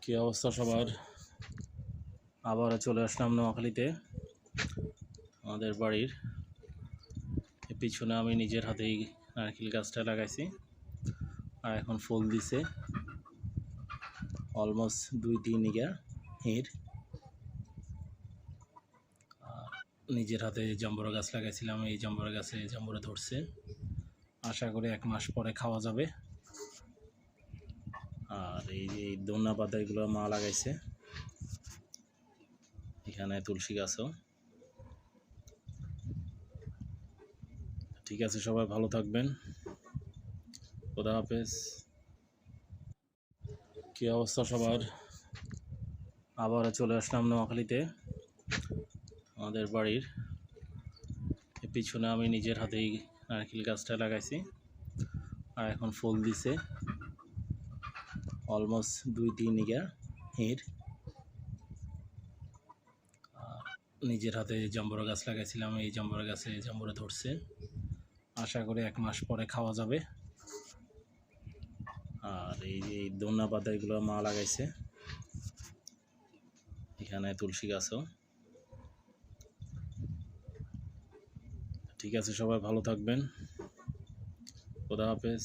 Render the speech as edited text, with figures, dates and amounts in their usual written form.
কি অবস্থা সবার? আবারও চলে আসলাম নোয়াখালীতে। আমাদের বাড়ির পিছনে আমি নিজের হাতেই নারকেল গাছটা লাগাইছি, আর এখন ফুল দিছে অলমোস্ট 2-3 ইগা হির। নিজের হাতে জাম্বুরা গাছ লাগাইছিলাম, এই জাম্বুরা গাছে জাম্বুরা ধরছে, আশা করি 1 মাস পরে খাওয়া যাবে। আর এই যে ধনিয়া পাতা এগুলো মা লাগাইছে, এখানে তুলসী গাছও। ঠিক আছে, সবাই ভালো থাকবেন, খোদা হাফেজ। কি অবস্থা সবার? আবারও চলে আসলাম নোয়াখালীতে। আমাদের বাড়ির পিছনে আমি নিজের হাতেই নারকেল গাছটা লাগাইছি, আর এখন ফুল দিছে অলমোস্ট 2-3 ইগা হির। নিজের হাতে জাম্বুরা গাছ লাগাইছিলাম, এই জাম্বুরা গাছে জাম্বুরা ধরছে, আশা করি 1 মাস পরে খাওয়া যাবে। আর এই যে ধনিয়া পাতা এগুলো মা লাগাইছে, এখানে তুলসী গাছও। ঠিক আছে, সবাই ভালো থাকবেন, খোদা হাফেজ।